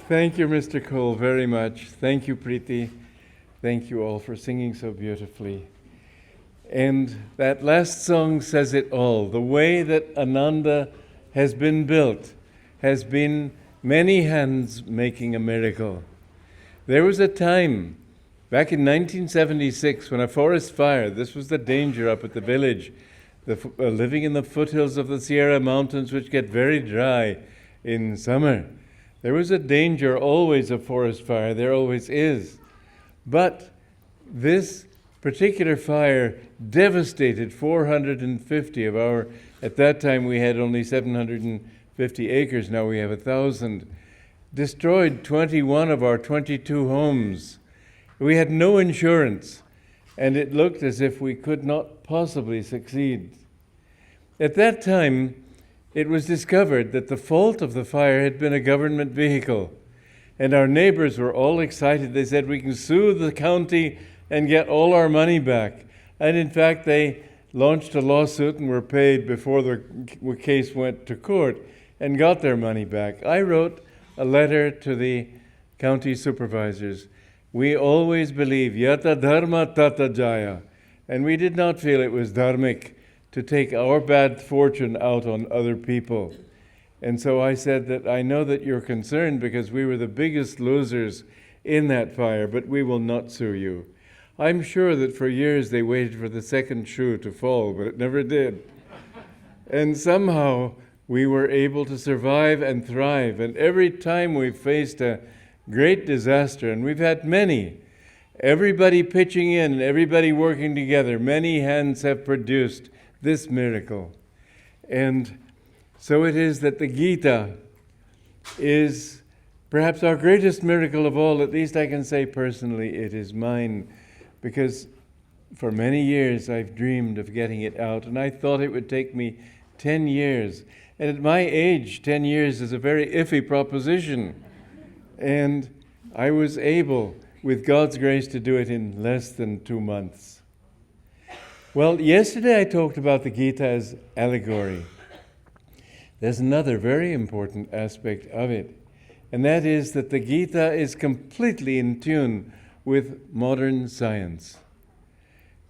Thank you, Mr. Cole, very much. Thank you, Preeti. Thank you all for singing so beautifully. And that last song says it all. The way that Ananda has been built has been many hands making a miracle. There was a time, back in 1976, when a forest fire, this was the danger up at the village, living in the foothills of the Sierra Mountains, which get very dry in summer. There was a danger always of forest fire, there always is. But this particular fire devastated 450 of our, at that time we had only 750 acres, now we have 1,000. Destroyed 21 of our 22 homes. We had no insurance, and it looked as if we could not possibly succeed. At that time, it was discovered that the fault of the fire had been a government vehicle. And our neighbors were all excited. They said, we can sue the county and get all our money back. And in fact, they launched a lawsuit and were paid before the case went to court and got their money back. I wrote a letter to the county supervisors. We always believe, yata dharma tata jaya. And we did not feel it was dharmic to take our bad fortune out on other people. And so I said that I know that you're concerned because we were the biggest losers in that fire, but we will not sue you. I'm sure that for years they waited for the second shoe to fall, but it never did. And somehow we were able to survive and thrive. And every time we've faced a great disaster, and we've had many, everybody pitching in, everybody working together, many hands have produced this miracle. And so it is that the Gita is perhaps our greatest miracle of all. At least I can say personally it is mine, because for many years I've dreamed of getting it out, and I thought it would take me 10 years. And at my age, 10 years is a very iffy proposition. And I was able, with God's grace, to do it in less than 2 months. Well, yesterday I talked about the Gita as allegory. There's another very important aspect of it, and that is that the Gita is completely in tune with modern science.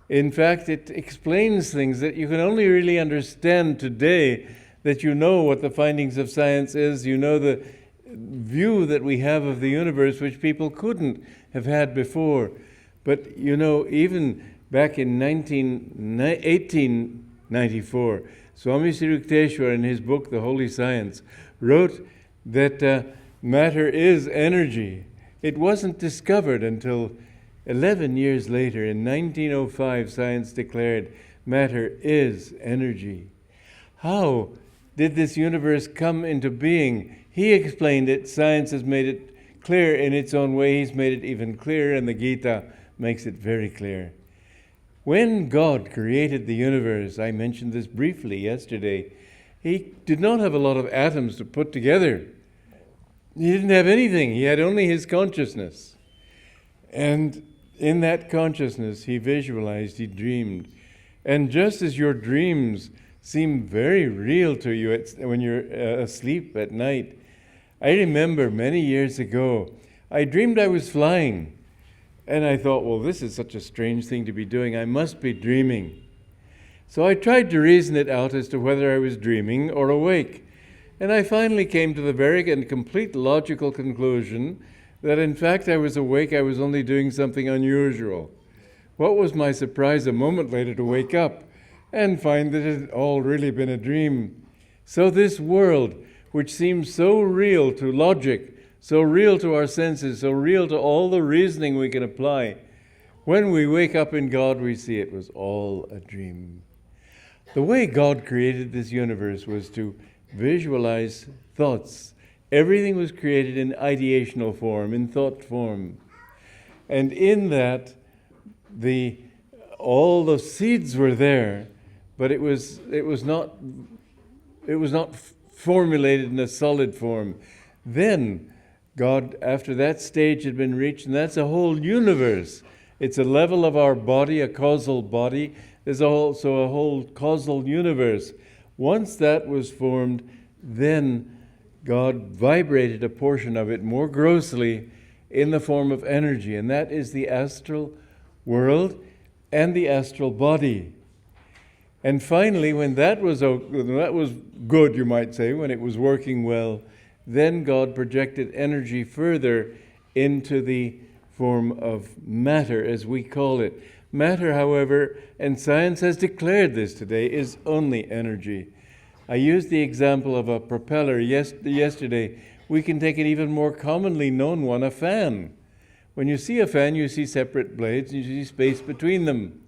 In fact, it explains things that you can only really understand today, that you know what the findings of science is, you know the view that we have of the universe, which people couldn't have had before. But you know, even back in 1894, Swami Sri Yukteswar, in his book, The Holy Science, wrote that matter is energy. It wasn't discovered until 11 years later. In 1905, science declared matter is energy. How did this universe come into being? He explained it. Science has made it clear in its own way. He's made it even clearer, and the Gita makes it very clear. When God created the universe, I mentioned this briefly yesterday, He did not have a lot of atoms to put together. He didn't have anything. He had only His consciousness. And in that consciousness, He visualized, He dreamed. And just as your dreams seem very real to you when you're asleep at night, I remember many years ago, I dreamed I was flying. And I thought, well, this is such a strange thing to be doing. I must be dreaming. So I tried to reason it out as to whether I was dreaming or awake. And I finally came to the very and complete logical conclusion that in fact I was awake, I was only doing something unusual. What was my surprise a moment later to wake up and find that it had all really been a dream. So this world, which seems so real to logic, so real to our senses, so real to all the reasoning we can apply, when we wake up in God, we see it was all a dream. The way God created this universe was to visualize thoughts. Everything was created in ideational form, in thought form. And in that, all the seeds were there, but it was not formulated in a solid form. Then God, after that stage had been reached, and that's a whole universe. It's a level of our body, a causal body. There's also a whole causal universe. Once that was formed, then God vibrated a portion of it more grossly in the form of energy, and that is the astral world and the astral body. And finally, when that was good, you might say, when it was working well, then God projected energy further into the form of matter, as we call it. Matter, however, and science has declared this today, is only energy. I used the example of a propeller yesterday. We can take an even more commonly known one, a fan. When you see a fan, you see separate blades, and you see space between them.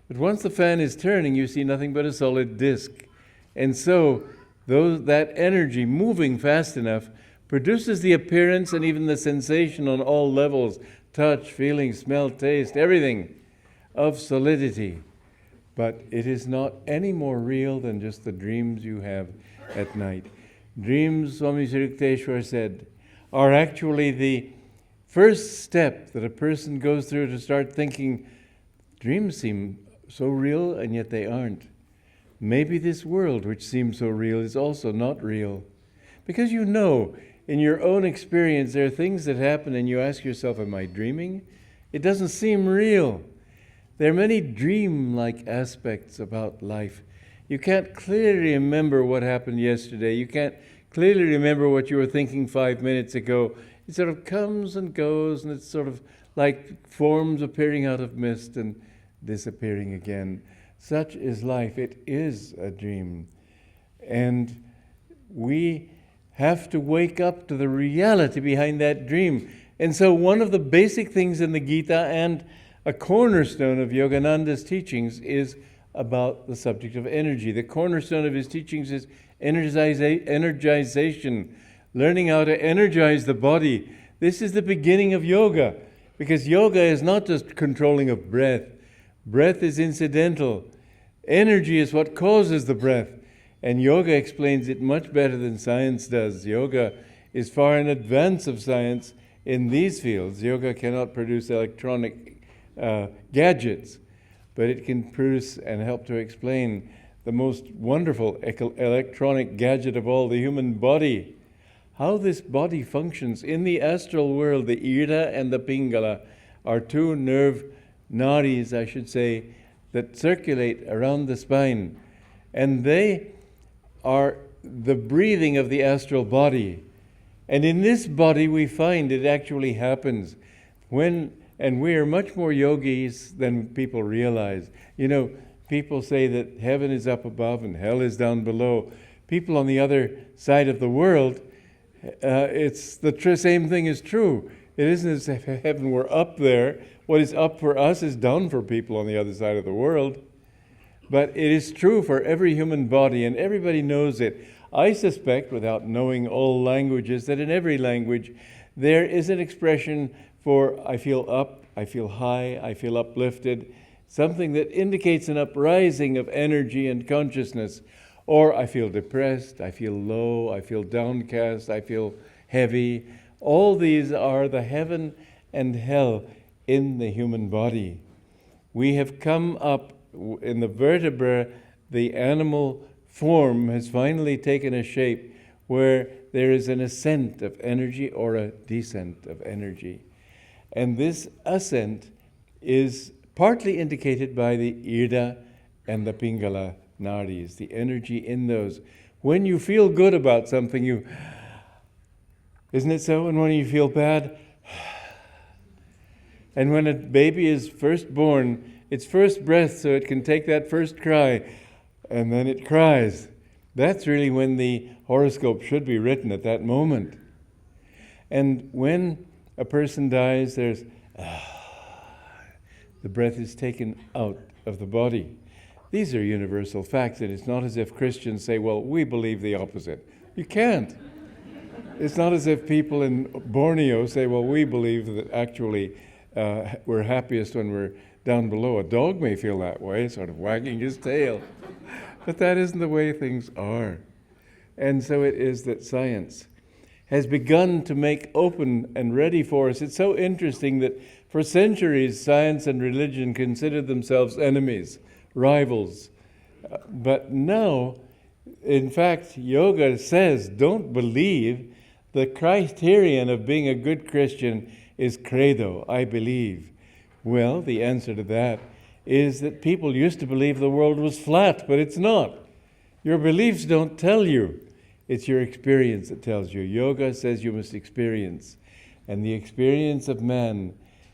But once the fan is turning, you see nothing but a solid disk. And so that energy moving fast enough produces the appearance and even the sensation on all levels, touch, feeling, smell, taste, everything, of solidity. But it is not any more real than just the dreams you have at night. Dreams, Swami Sri Yukteswar said, are actually the first step that a person goes through to start thinking, dreams seem so real and yet they aren't. Maybe this world, which seems so real, is also not real. Because you know, in your own experience, there are things that happen and you ask yourself, am I dreaming? It doesn't seem real. There are many dream-like aspects about life. You can't clearly remember what happened yesterday. You can't clearly remember what you were thinking 5 minutes ago. It sort of comes and goes, and it's sort of like forms appearing out of mist and disappearing again. Such is life. It is a dream. And we have to wake up to the reality behind that dream. And so one of the basic things in the Gita and a cornerstone of Yogananda's teachings is about the subject of energy. The cornerstone of his teachings is energization, learning how to energize the body. This is the beginning of yoga, because yoga is not just controlling of breath. Breath is incidental. Energy is what causes the breath. And yoga explains it much better than science does. Yoga is far in advance of science in these fields. Yoga cannot produce electronic gadgets, but it can produce and help to explain the most wonderful electronic gadget of all, the human body. How this body functions in the astral world. The Ida and the Pingala are two nerve nadis, I should say, that circulate around the spine. And they are the breathing of the astral body. And in this body we find it actually happens and we are much more yogis than people realize. You know, people say that heaven is up above and hell is down below. People on the other side of the world, it's the same thing is true. It isn't as if heaven were up there. What is up for us is down for people on the other side of the world. But it is true for every human body, and everybody knows it. I suspect, without knowing all languages, that in every language there is an expression for I feel up, I feel high, I feel uplifted, something that indicates an uprising of energy and consciousness. Or I feel depressed, I feel low, I feel downcast, I feel heavy. All these are the heaven and hell in the human body. We have come up in the vertebra, the animal form has finally taken a shape where there is an ascent of energy or a descent of energy. And this ascent is partly indicated by the Ida and the Pingala nadis, the energy in those. When you feel good about something, isn't it so? And when you feel bad, and when a baby is first born, its first breath, so it can take that first cry, and then it cries. That's really when the horoscope should be written, at that moment. And when a person dies, there's the breath is taken out of the body. These are universal facts, and it's not as if Christians say, well, we believe the opposite. You can't. It's not as if people in Borneo say, well, we believe that actually we're happiest when we're down below. A dog may feel that way, sort of wagging his tail. But that isn't the way things are. And so it is that science has begun to make open and ready for us. It's so interesting that for centuries, science and religion considered themselves enemies, rivals. But now In fact, yoga says, don't believe. The criterion of being a good Christian is credo, I believe. Well, the answer to that is that people used to believe the world was flat, but it's not. Your beliefs don't tell you. It's your experience that tells you. Yoga says you must experience. And the experience of man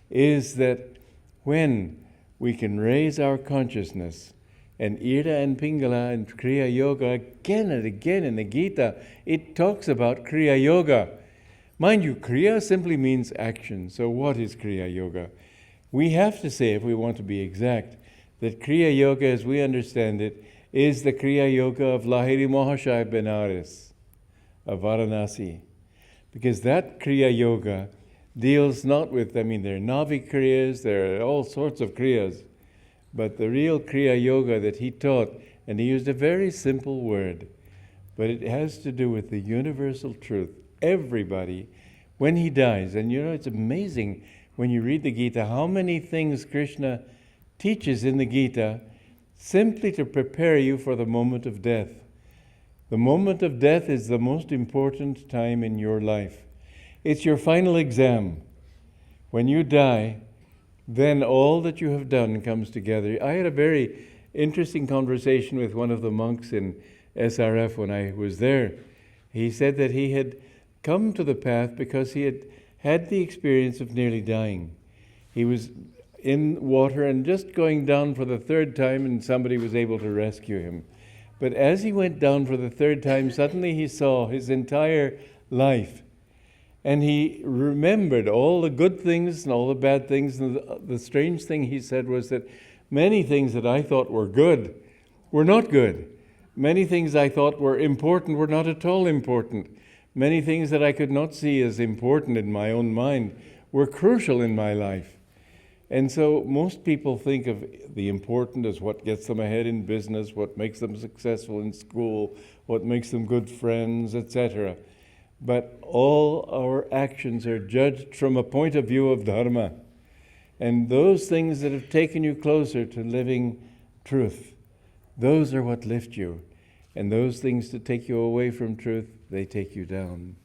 is that when we can raise our consciousness, and Ira and Pingala and Kriya Yoga, again and again in the Gita, it talks about Kriya Yoga. Mind you, Kriya simply means action. So what is Kriya Yoga? We have to say, if we want to be exact, that Kriya Yoga, as we understand it, is the Kriya Yoga of Lahiri Mahasaya Benares, of Varanasi. Because that Kriya Yoga deals not with, there are Navi Kriyas, there are all sorts of Kriyas, but the real Kriya Yoga that he taught, and he used a very simple word, but it has to do with the universal truth. Everybody, when he dies, and it's amazing when you read the Gita, how many things Krishna teaches in the Gita simply to prepare you for the moment of death. The moment of death is the most important time in your life. It's your final exam. When you die, then all that you have done comes together. I had a very interesting conversation with one of the monks in SRF when I was there. He said that he had come to the path because he had had the experience of nearly dying. He was in water and just going down for the third time, and somebody was able to rescue him. But as he went down for the third time, suddenly he saw his entire life. And he remembered all the good things and all the bad things. And the strange thing he said was that many things that I thought were good were not good. Many things I thought were important were not at all important. Many things that I could not see as important in my own mind were crucial in my life. And so most people think of the important as what gets them ahead in business, what makes them successful in school, what makes them good friends, etc. But all our actions are judged from a point of view of dharma. And those things that have taken you closer to living truth, those are what lift you. And those things that take you away from truth, they take you down.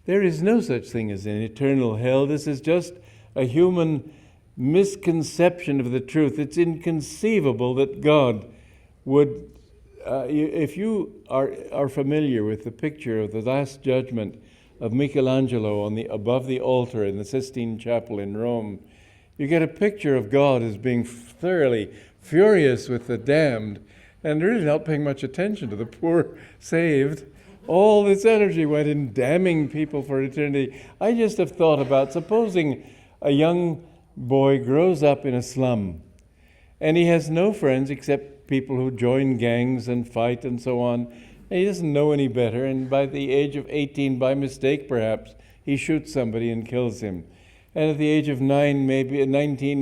There is no such thing as an eternal hell. This is just a human misconception of the truth. It's inconceivable that God would, if you are familiar with the picture of the Last Judgment of Michelangelo above the altar in the Sistine Chapel in Rome, you get a picture of God as being thoroughly furious with the damned and really not paying much attention to the poor saved. All this energy went in damning people for eternity. I just have thought about supposing a young boy grows up in a slum and he has no friends except people who join gangs and fight and so on, and he doesn't know any better, and by the age of 18, by mistake perhaps, he shoots somebody and kills him. And at the age of 19,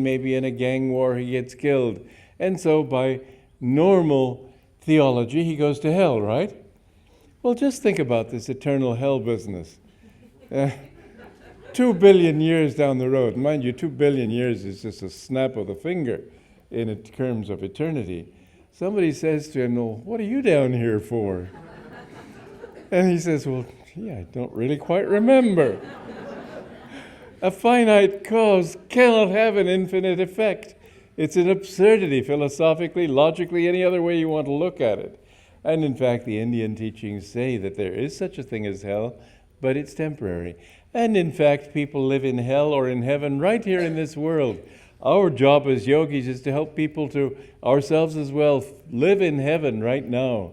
maybe in a gang war, he gets killed. And so by normal theology, he goes to hell, right? Well, just think about this eternal hell business. 2 billion years down the road. Mind you, 2 billion years is just a snap of the finger in terms of eternity. Somebody says to him, well, what are you down here for? And he says, well, I don't really quite remember. A finite cause cannot have an infinite effect. It's an absurdity, philosophically, logically, any other way you want to look at it. And in fact, the Indian teachings say that there is such a thing as hell, but it's temporary. And in fact, people live in hell or in heaven right here in this world. Our job as yogis is to help people, to ourselves as well, live in heaven right now.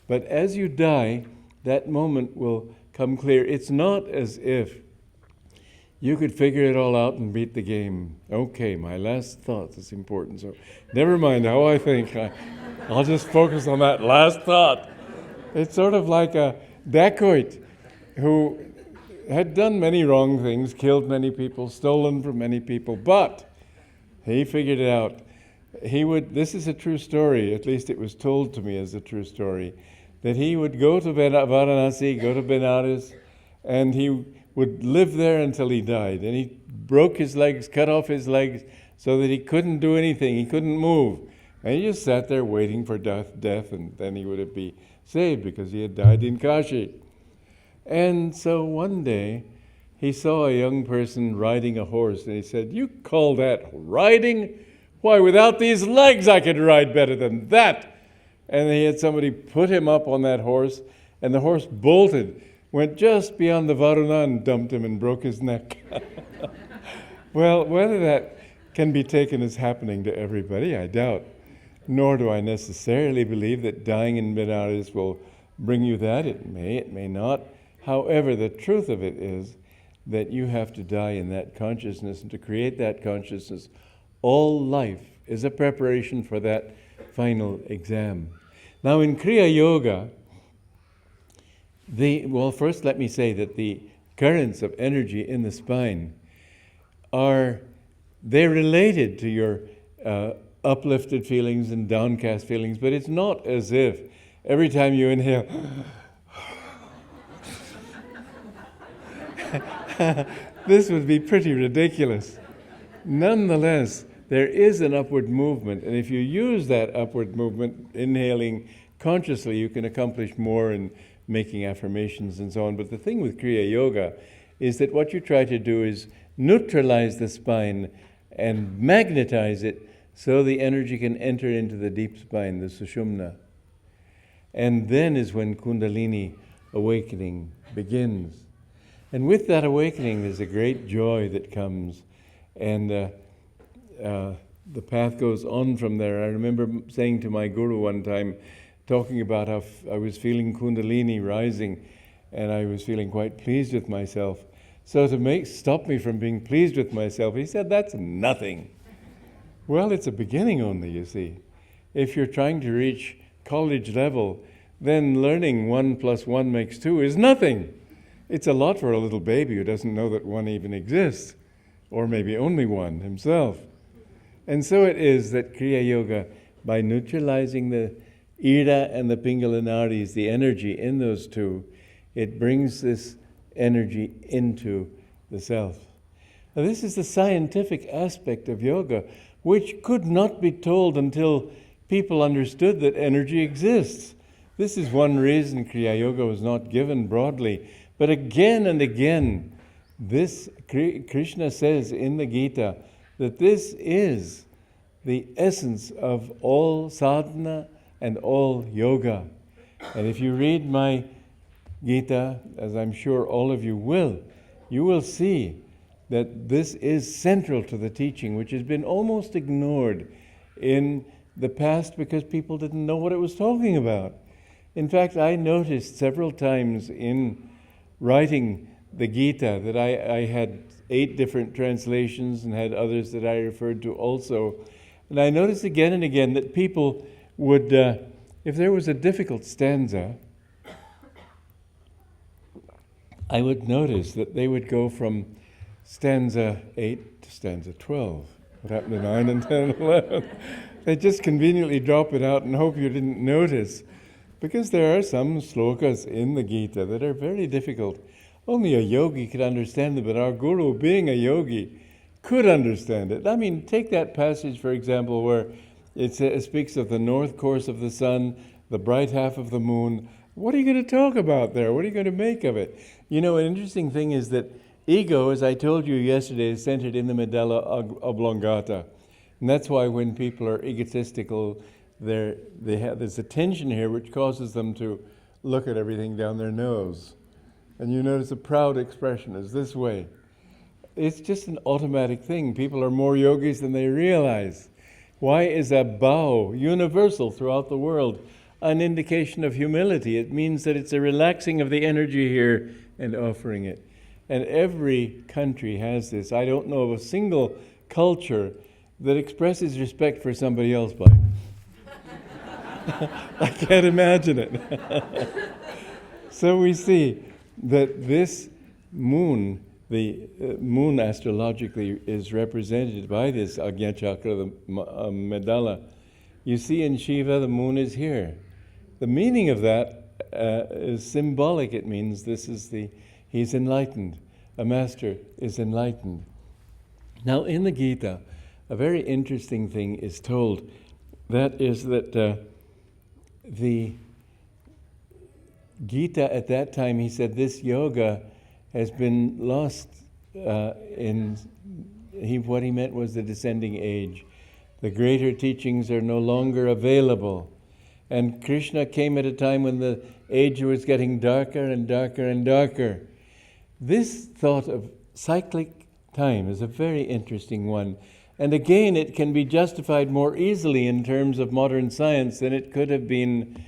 But as you die, that moment will come clear. It's not as if you could figure it all out and beat the game. Okay, my last thought is important, so never mind how I think. I'll just focus on that last thought. It's sort of like a dacoit who had done many wrong things, killed many people, stolen from many people, but he figured it out. This is a true story, at least it was told to me as a true story, that he would go to Varanasi, go to Benares, and he would live there until he died. And he broke his legs, cut off his legs, so that he couldn't do anything, he couldn't move. And he just sat there waiting for death, and then he would be saved because he had died in Kashi. And so one day he saw a young person riding a horse, and he said, "You call that riding? Why, without these legs I could ride better than that." And he had somebody put him up on that horse, and the horse bolted, went just beyond the Varuna and dumped him and broke his neck. Well, whether that can be taken as happening to everybody, I doubt. Nor do I necessarily believe that dying in Benares will bring you that. It may not. However, the truth of it is that you have to die in that consciousness, and to create that consciousness, all life is a preparation for that final exam. Now in Kriya Yoga, first let me say that the currents of energy in the spine they're related to your uplifted feelings and downcast feelings, but it's not as if every time you inhale, this would be pretty ridiculous. Nonetheless, there is an upward movement, and if you use that upward movement, inhaling consciously, you can accomplish more in making affirmations and so on. But the thing with Kriya Yoga is that what you try to do is neutralize the spine and magnetize it so the energy can enter into the deep spine, the Sushumna. And then is when Kundalini awakening begins. And with that awakening, there's a great joy that comes. And the path goes on from there. I remember saying to my guru one time, talking about how I was feeling Kundalini rising, and I was feeling quite pleased with myself. So to stop me from being pleased with myself, he said, "That's nothing." Well, it's a beginning only, you see. If you're trying to reach college level, then learning 1 + 1 = 2 is nothing. It's a lot for a little baby who doesn't know that one even exists, or maybe only one himself. And so it is that Kriya Yoga, by neutralizing the Ida and the Pingala nadis, the energy in those two, it brings this energy into the self. Now, this is the scientific aspect of yoga, which could not be told until people understood that energy exists. This is one reason Kriya Yoga was not given broadly. But again and again, Krishna says in the Gita that this is the essence of all sadhana and all yoga. And if you read my Gita, as I'm sure all of you will see that this is central to the teaching, which has been almost ignored in the past because people didn't know what it was talking about. In fact, I noticed several times in writing the Gita that I had 8 different translations and had others that I referred to also. And I noticed again and again that people would, if there was a difficult stanza, I would notice that they would go from stanza 8 to stanza 12. What happened to 9 and 10 and 11? They just conveniently drop it out and hope you didn't notice. Because there are some slokas in the Gita that are very difficult. Only a yogi could understand them, but our guru, being a yogi, could understand it. I mean, take that passage, for example, where it speaks of the north course of the sun, the bright half of the moon. What are you going to talk about there? What are you going to make of it? You know, an interesting thing is that ego, as I told you yesterday, is centered in the medulla oblongata. And that's why when people are egotistical, there's a tension here which causes them to look at everything down their nose. And you notice a proud expression is this way. It's just an automatic thing. People are more yogis than they realize. Why is a bow universal throughout the world an indication of humility? It means that it's a relaxing of the energy here and offering it. And every country has this. I don't know of a single culture that expresses respect for somebody else by I can't imagine it. So we see that this moon, the moon astrologically is represented by this Agnya Chakra, the medulla. You see in Shiva, the moon is here. The meaning of that is symbolic. It means he's enlightened. A master is enlightened. Now in the Gita, a very interesting thing is told. That is that Gita at that time, he said, this yoga has been lost what he meant was the descending age. The greater teachings are no longer available. And Krishna came at a time when the age was getting darker and darker and darker. This thought of cyclic time is a very interesting one. And again, it can be justified more easily in terms of modern science than it could have been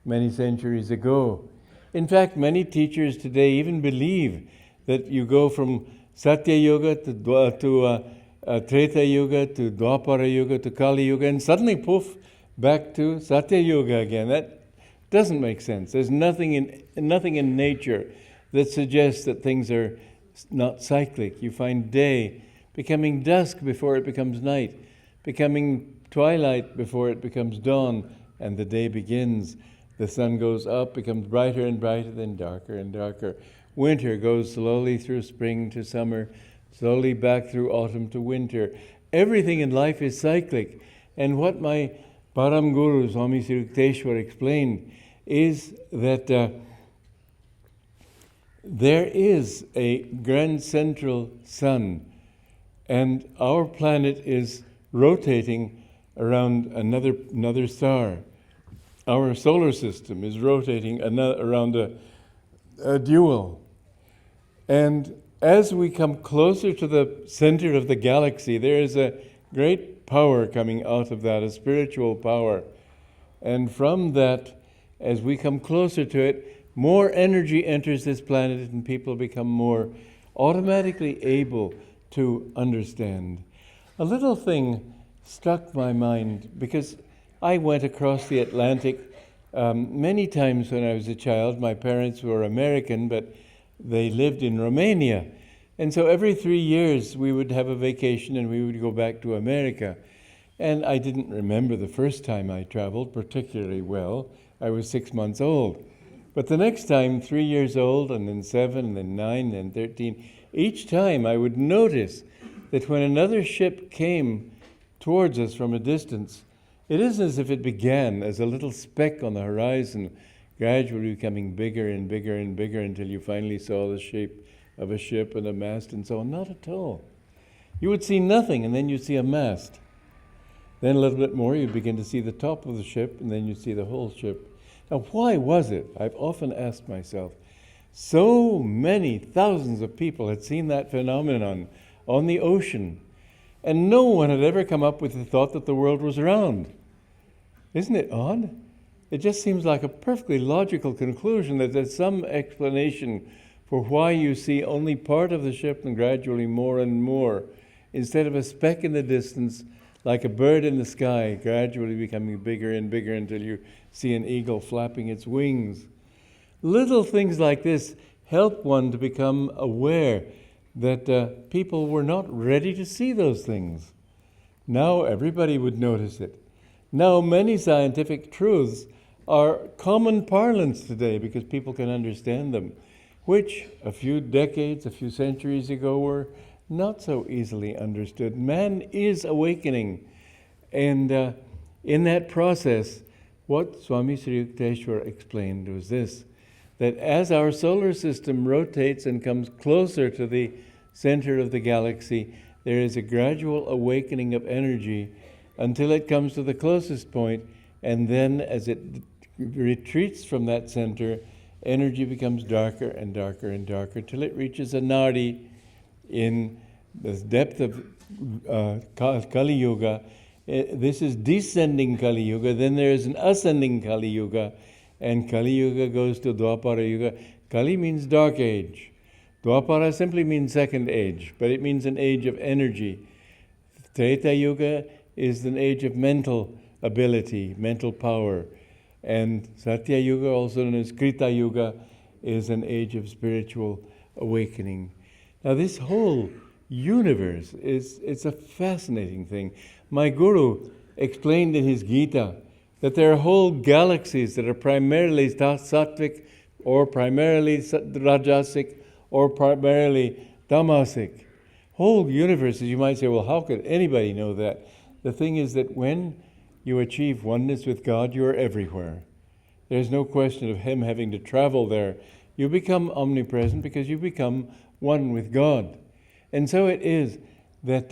many centuries ago. In fact, many teachers today even believe that you go from Satya Yoga to Treta Yoga to Dwapara Yoga to Kali Yoga, and suddenly, poof, back to Satya Yoga again. That doesn't make sense. There's nothing in nature that suggests that things are not cyclic. You find day becoming dusk before it becomes night, becoming twilight before it becomes dawn, and the day begins. The sun goes up, becomes brighter and brighter, then darker and darker. Winter goes slowly through spring to summer, slowly back through autumn to winter. Everything in life is cyclic. And what my Param Guru, Swami Sri Yukteswar, explained is that there is a grand central sun, and our planet is rotating around another star. Our solar system is rotating around a dual. And as we come closer to the center of the galaxy, there is a great power coming out of that, a spiritual power. And from that, as we come closer to it, more energy enters this planet and people become more automatically able to understand. A little thing struck my mind because I went across the Atlantic many times when I was a child. My parents were American, but they lived in Romania. And so every 3 years we would have a vacation and we would go back to America. And I didn't remember the first time I traveled particularly well. I was 6 months old. But the next time, 3 years old, and then 7, and then 9, and 13, each time I would notice that when another ship came towards us from a distance, it isn't as if it began as a little speck on the horizon, gradually becoming bigger and bigger and bigger until you finally saw the shape of a ship and a mast and so on. Not at all. You would see nothing, and then you'd see a mast. Then a little bit more, you'd begin to see the top of the ship, and then you'd see the whole ship. Now, why was it? I've often asked myself. So many thousands of people had seen that phenomenon on the ocean, and no one had ever come up with the thought that the world was round. Isn't it odd? It just seems like a perfectly logical conclusion that there's some explanation for why you see only part of the ship and gradually more and more, instead of a speck in the distance, like a bird in the sky, gradually becoming bigger and bigger until you see an eagle flapping its wings. Little things like this help one to become aware that people were not ready to see those things. Now everybody would notice it. Now many scientific truths are common parlance today because people can understand them, which a few decades, a few centuries ago were not so easily understood. Man is awakening. And in that process, what Swami Sri Yukteswar explained was this, that as our solar system rotates and comes closer to the center of the galaxy, there is a gradual awakening of energy until it comes to the closest point, and then as it retreats from that center, energy becomes darker and darker and darker till it reaches a nadi in the depth of Kali Yoga. This is descending Kali Yoga. Then there is an ascending Kali Yoga, and Kali Yoga goes to Dwapara Yoga. Kali means dark age. Dwapara simply means second age, but it means an age of energy. Treta Yoga is an age of mental ability, mental power. And Satya Yoga, also known as Kriya Yoga, is an age of spiritual awakening. Now this whole universe it's a fascinating thing. My Guru explained in his Gita that there are whole galaxies that are primarily sattvic or primarily rajasic or primarily tamasic. Whole universes, you might say, well, how could anybody know that? The thing is that when you achieve oneness with God, you are everywhere. There's no question of him having to travel there. You become omnipresent because you become one with God. And so it is that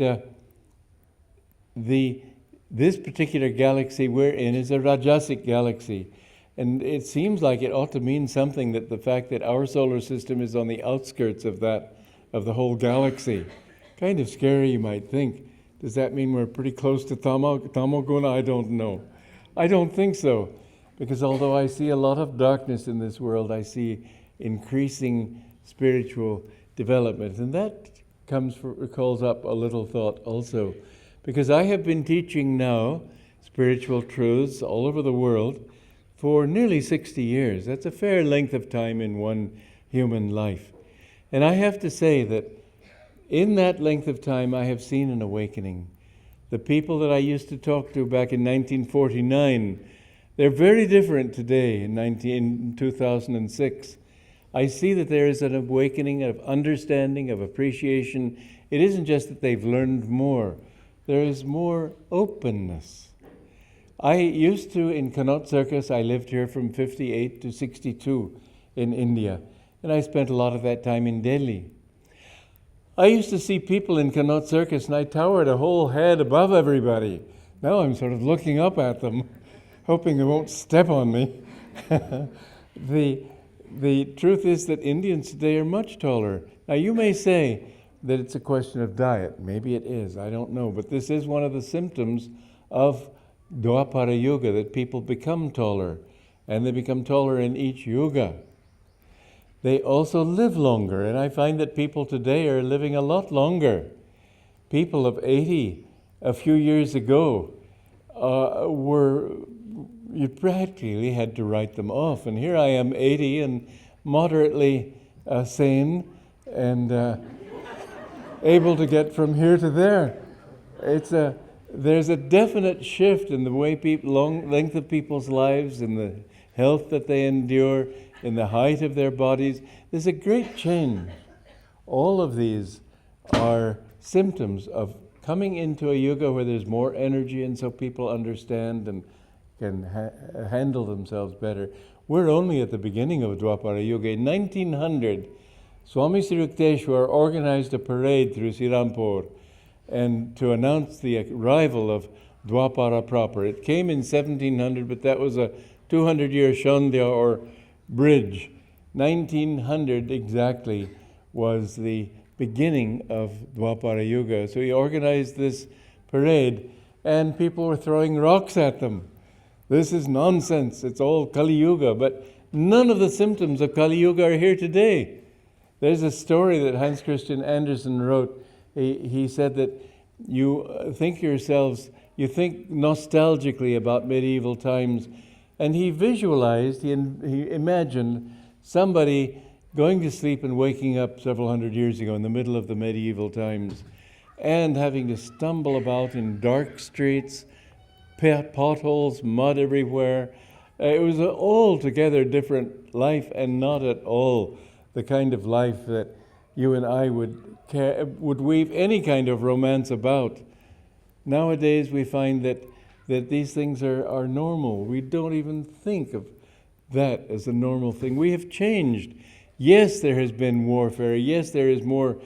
this particular galaxy we're in is a Rajasic galaxy. And it seems like it ought to mean something, that the fact that our solar system is on the outskirts of the whole galaxy. Kind of scary, you might think. Does that mean we're pretty close to Tamoguna? I don't know. I don't think so. Because although I see a lot of darkness in this world, I see increasing spiritual development. And that calls up a little thought also. Because I have been teaching now spiritual truths all over the world for nearly 60 years. That's a fair length of time in one human life. And I have to say that in that length of time, I have seen an awakening. The people that I used to talk to back in 1949, they're very different today in 2006. I see that there is an awakening of understanding, of appreciation. It isn't just that they've learned more. There is more openness. I used to, in Connaught Circus, I lived here from 58 to 62 in India, and I spent a lot of that time in Delhi. I used to see people in Connaught Circus, and I towered a whole head above everybody. Now I'm sort of looking up at them, hoping they won't step on me. The truth is that Indians today are much taller. Now you may say that it's a question of diet. Maybe it is, I don't know. But this is one of the symptoms of Dwapara Yoga, that people become taller. And they become taller in each yoga. They also live longer. And I find that people today are living a lot longer. People of 80 a few years ago you practically had to write them off. And here I am 80 and moderately sane and able to get from here to there. There's a definite shift in the way length of people's lives, in the health that they endure, in the height of their bodies. There's a great change. All of these are symptoms of coming into a yoga where there's more energy, and so people understand and can handle themselves better. We're only at the beginning of Dwapara Yoga. In 1900, Swami Sri Yukteswar organized a parade through Sirampur and to announce the arrival of Dwapara proper. It came in 1700, but that was a 200-year Shandhya or bridge. 1900 exactly was the beginning of Dwapara Yoga. So he organized this parade, and people were throwing rocks at them. This is nonsense. It's all Kali Yuga. But none of the symptoms of Kali Yuga are here today. There's a story that Hans Christian Andersen wrote. He said that you think nostalgically about medieval times. And he visualized, he imagined somebody going to sleep and waking up several hundred years ago in the middle of the medieval times and having to stumble about in dark streets, potholes, mud everywhere. It was an altogether different life, and not at all the kind of life that you and I would weave any kind of romance about. Nowadays we find that these things are normal. We don't even think of that as a normal thing. We have changed. Yes, there has been warfare. Yes, there is more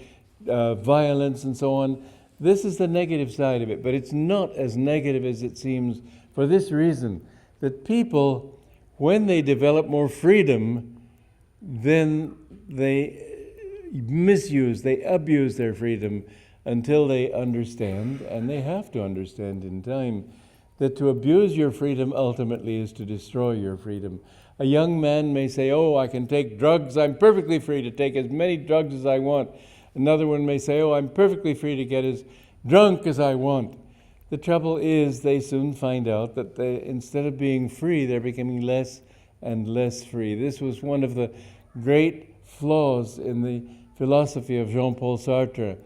violence and so on. This is the negative side of it, but it's not as negative as it seems for this reason, that people, when they develop more freedom, then they they abuse their freedom until they understand, and they have to understand in time, that to abuse your freedom ultimately is to destroy your freedom. A young man may say, oh, I can take drugs, I'm perfectly free to take as many drugs as I want. Another one may say, oh, I'm perfectly free to get as drunk as I want. The trouble is they soon find out that instead of being free, they're becoming less and less free. This was one of the great flaws in the philosophy of Jean-Paul Sartre.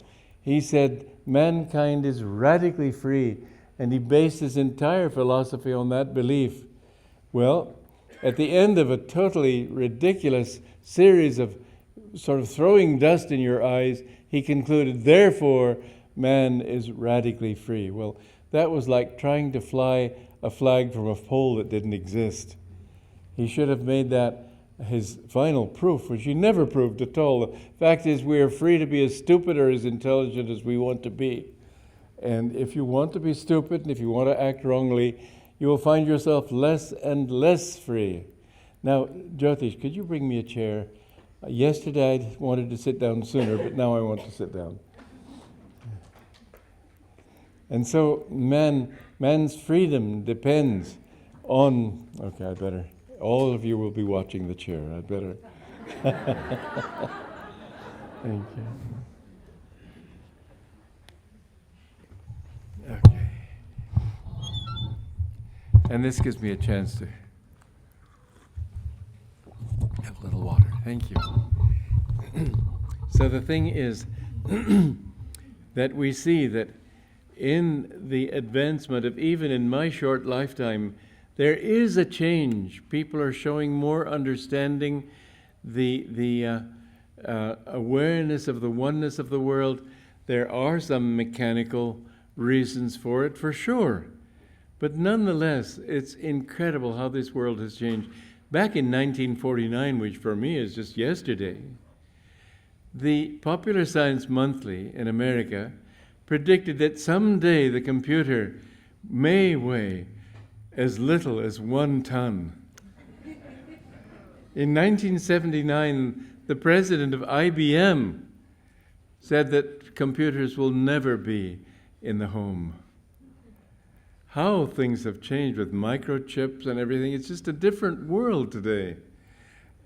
He said, mankind is radically free, and he based his entire philosophy on that belief. Well, at the end of a totally ridiculous series of sort of throwing dust in your eyes, he concluded, therefore, man is radically free. Well, that was like trying to fly a flag from a pole that didn't exist. He should have made that his final proof, which he never proved at all. The fact is, we are free to be as stupid or as intelligent as we want to be. And if you want to be stupid and if you want to act wrongly, you will find yourself less and less free. Now, Jyotish, could you bring me a chair? Yesterday I wanted to sit down sooner, but now I want to sit down. And so man's freedom depends on... Okay, I better... All of you will be watching the chair. I better... Thank you. Okay. And this gives me a chance to have a little water. Thank you. So the thing is that we see that in the advancement of, even in my short lifetime, there is a change. People are showing more understanding, the awareness of the oneness of the world. There are some mechanical reasons for it, for sure. But nonetheless, it's incredible how this world has changed. Back in 1949, which for me is just yesterday, the Popular Science Monthly in America predicted that someday the computer may weigh as little as 1 ton. In 1979, the president of IBM said that computers will never be in the home. How things have changed with microchips and everything. It's just a different world today.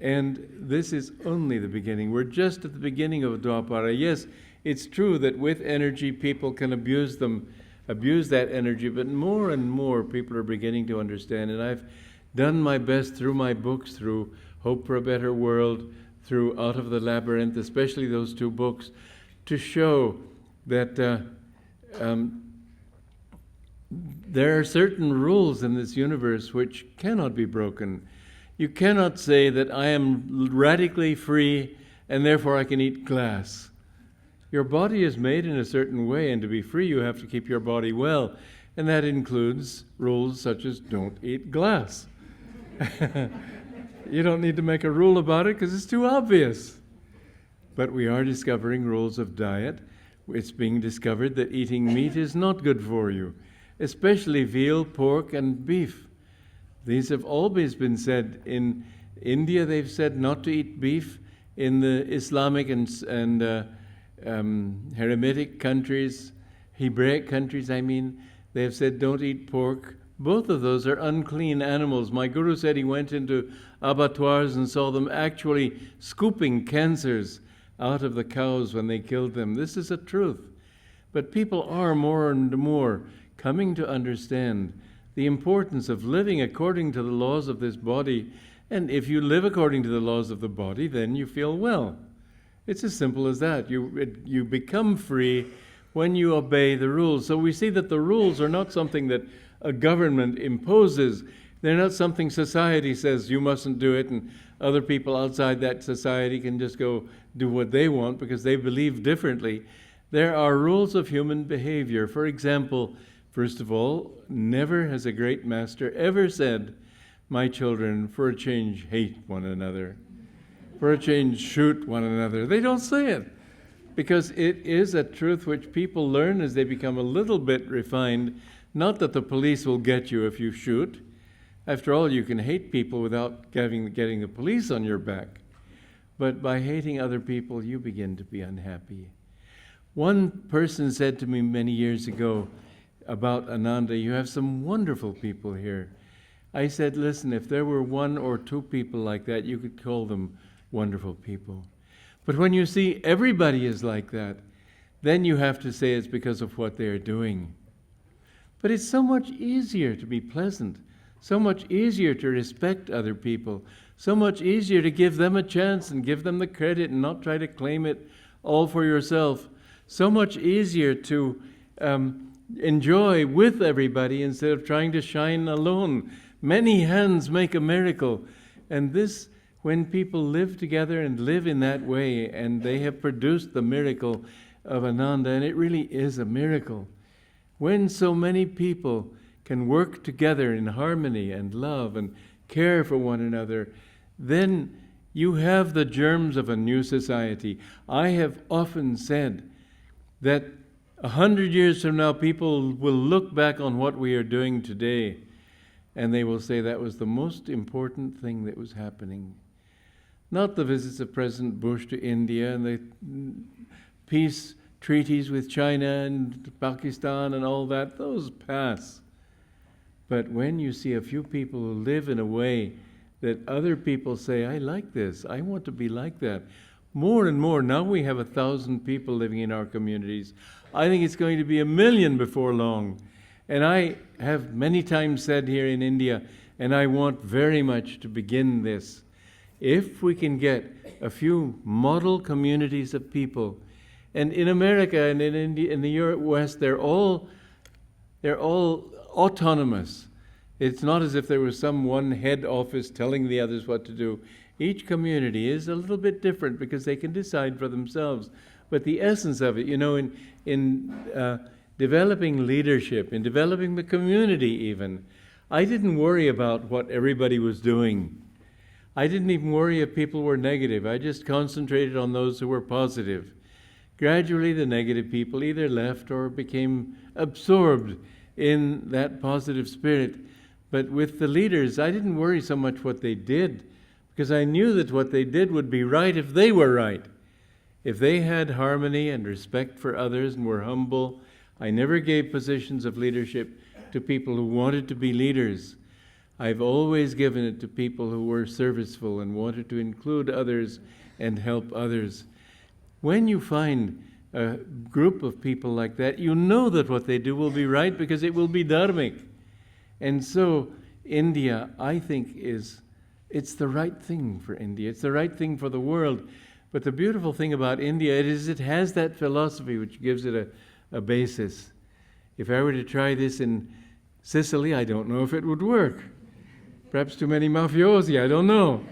And this is only the beginning. We're just at the beginning of Dwapara. Yes, it's true that with energy people can abuse that energy, but more and more people are beginning to understand. And I've done my best through my books, through Hope for a Better World, through Out of the Labyrinth, especially those 2 books, to show that there are certain rules in this universe which cannot be broken. You cannot say that I am radically free and therefore I can eat glass. Your body is made in a certain way, and to be free you have to keep your body well. And that includes rules such as don't eat glass. You don't need to make a rule about it because it's too obvious. But we are discovering rules of diet. It's being discovered that eating meat is not good for you, especially veal, pork, and beef. These have always been said. In India, they've said not to eat beef. In the Islamic and Hermetic countries, Hebraic countries, they have said don't eat pork. Both of those are unclean animals. My guru said he went into abattoirs and saw them actually scooping cancers out of the cows when they killed them. This is a truth. But people are more and more coming to understand the importance of living according to the laws of this body. And if you live according to the laws of the body, then you feel well. It's as simple as that. You become free when you obey the rules. So we see that the rules are not something that a government imposes. They're not something society says you mustn't do it, and other people outside that society can just go do what they want because they believe differently. There are rules of human behavior. For example, first of all, never has a great master ever said, my children, for a change, hate one another. For a change, shoot one another. They don't say it because it is a truth which people learn as they become a little bit refined. Not that the police will get you if you shoot. After all, you can hate people without getting the police on your back. But by hating other people, you begin to be unhappy. One person said to me many years ago about Ananda, you have some wonderful people here. I said, listen, if there were 1 or 2 people like that, you could call them wonderful people. But when you see everybody is like that, then you have to say it's because of what they are doing. But it's so much easier to be pleasant, so much easier to respect other people, so much easier to give them a chance and give them the credit and not try to claim it all for yourself. So much easier to enjoy with everybody instead of trying to shine alone. Many hands make a miracle. And this, when people live together and live in that way, and they have produced the miracle of Ananda, and it really is a miracle. When so many people can work together in harmony and love and care for one another, then you have the germs of a new society. I have often said that 100 years from now, people will look back on what we are doing today, and they will say that was the most important thing that was happening. Not the visits of President Bush to India and the peace treaties with China and Pakistan and all that, those pass. But when you see a few people who live in a way that other people say, I like this, I want to be like that. More and more, now we have 1,000 people living in our communities. I think it's going to be 1 million before long. And I have many times said here in India, and I want very much to begin this, if we can get a few model communities of people, and in America and in India, in the West, they're all autonomous. It's not as if there was some one head office telling the others what to do. Each community is a little bit different because they can decide for themselves. But the essence of it, in developing leadership, in developing the community even, I didn't worry about what everybody was doing. I didn't even worry if people were negative. I just concentrated on those who were positive. Gradually, the negative people either left or became absorbed in that positive spirit. But with the leaders, I didn't worry so much what they did, because I knew that what they did would be right if they were right. If they had harmony and respect for others and were humble, I never gave positions of leadership to people who wanted to be leaders. I've always given it to people who were serviceful and wanted to include others and help others. When you find a group of people like that, you know that what they do will be right because it will be dharmic. And so India, I think, it's the right thing for India. It's the right thing for the world. But the beautiful thing about India is it has that philosophy which gives it a basis. If I were to try this in Sicily, I don't know if it would work. Perhaps too many mafiosi, I don't know.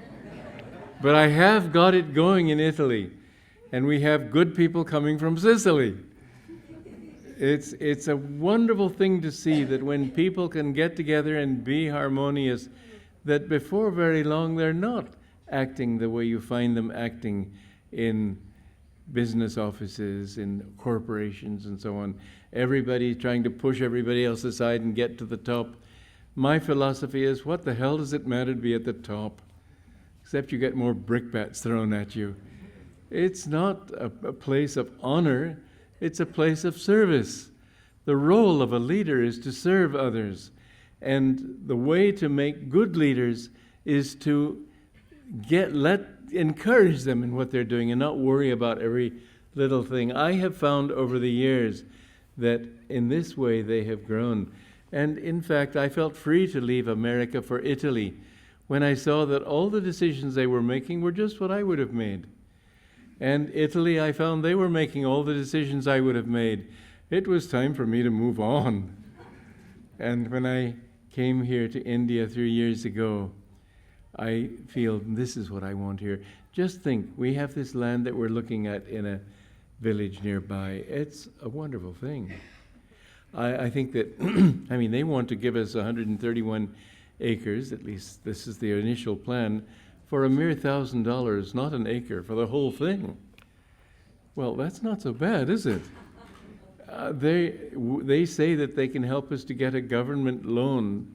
But I have got it going in Italy. And we have good people coming from Sicily. It's a wonderful thing to see that when people can get together and be harmonious, that before very long they're not acting the way you find them acting in business offices, in corporations and so on. Everybody trying to push everybody else aside and get to the top. My philosophy is, what the hell does it matter to be at the top? Except you get more brickbats thrown at you. It's not a place of honor, it's a place of service. The role of a leader is to serve others. And the way to make good leaders is to encourage them in what they're doing and not worry about every little thing. I have found over the years that in this way they have grown. And in fact, I felt free to leave America for Italy when I saw that all the decisions they were making were just what I would have made. And Italy, I found they were making all the decisions I would have made. It was time for me to move on. And when I came here to India 3 years ago, I feel this is what I want here. Just think, we have this land that we're looking at in a village nearby. It's a wonderful thing. I think that, they want to give us 131 acres, at least this is the initial plan, for a mere $1,000, not an acre, for the whole thing. Well, that's not so bad, is it? They say that they can help us to get a government loan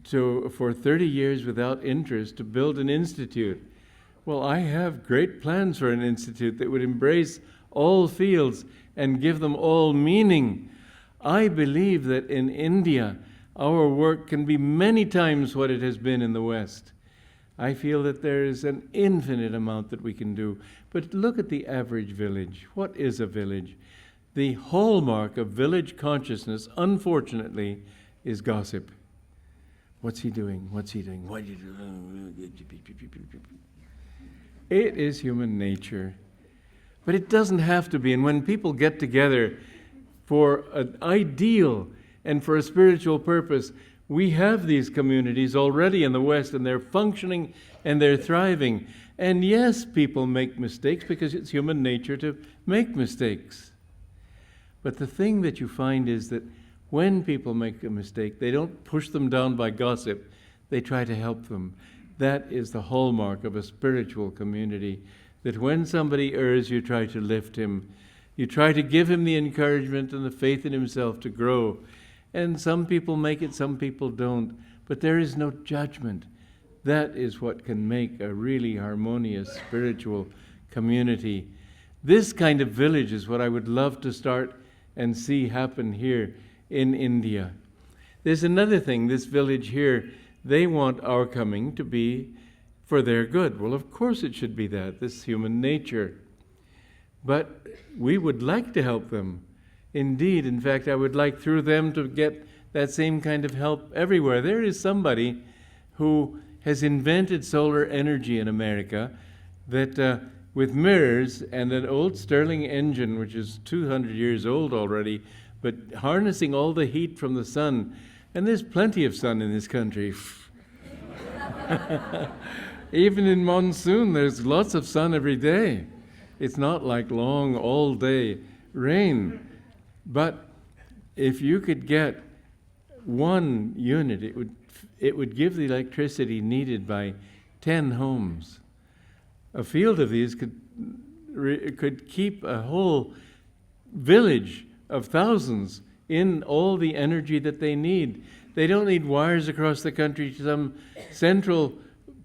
for 30 years without interest to build an institute. Well, I have great plans for an institute that would embrace all fields and give them all meaning. I believe that in India, our work can be many times what it has been in the West. I feel that there is an infinite amount that we can do. But look at the average village. What is a village? The hallmark of village consciousness, unfortunately, is gossip. What's he doing? What's he doing? What are you doing? It is human nature. But it doesn't have to be. And when people get together for an ideal and for a spiritual purpose, we have these communities already in the West, and they're functioning and they're thriving. And yes, people make mistakes because it's human nature to make mistakes. But the thing that you find is that when people make a mistake, they don't push them down by gossip. they try to help them. That is the hallmark of a spiritual community, that when somebody errs, you try to lift him. You try to give him the encouragement and the faith in himself to grow. And some people make it, some people don't. But there is no judgment. That is what can make a really harmonious spiritual community. This kind of village is what I would love to start and see happen here in India. There's another thing, this village here, they want our coming to be for their good. Well, of course it should be that, this human nature. But we would like to help them. Indeed, in fact, I would like through them to get that same kind of help everywhere. There is somebody who has invented solar energy in America that with mirrors and an old Stirling engine, which is 200 years old already, but harnessing all the heat from the sun. And there's plenty of sun in this country. Even in monsoon, there's lots of sun every day. It's not like long, all-day rain. But if you could get one unit, it would give the electricity needed by 10 homes. A field of these could keep a whole village of thousands in all the energy that they need. They don't need wires across the country to some central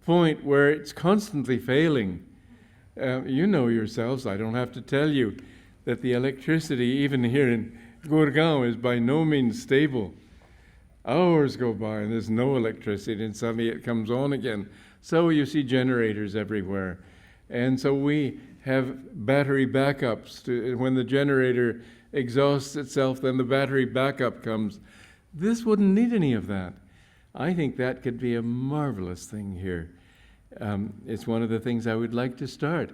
point where it's constantly failing. You know yourselves, I don't have to tell you, that the electricity, even here in Gurgaon, is by no means stable. Hours go by and there's no electricity, and suddenly it comes on again. So you see generators everywhere. And so we have battery backups. When the generator exhausts itself, then the battery backup comes. This wouldn't need any of that. I think that could be a marvelous thing here. It's one of the things I would like to start.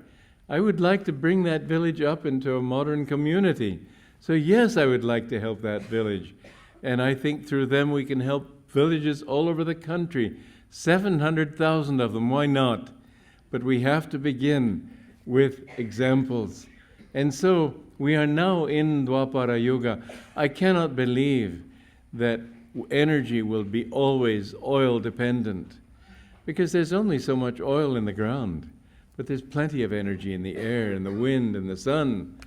I would like to bring that village up into a modern community. So yes, I would like to help that village. And I think through them we can help villages all over the country. 700,000 of them, why not? But we have to begin with examples. And so we are now in Dwapara Yuga. I cannot believe that energy will be always oil dependent, because there's only so much oil in the ground, but there's plenty of energy in the air and the wind and the sun.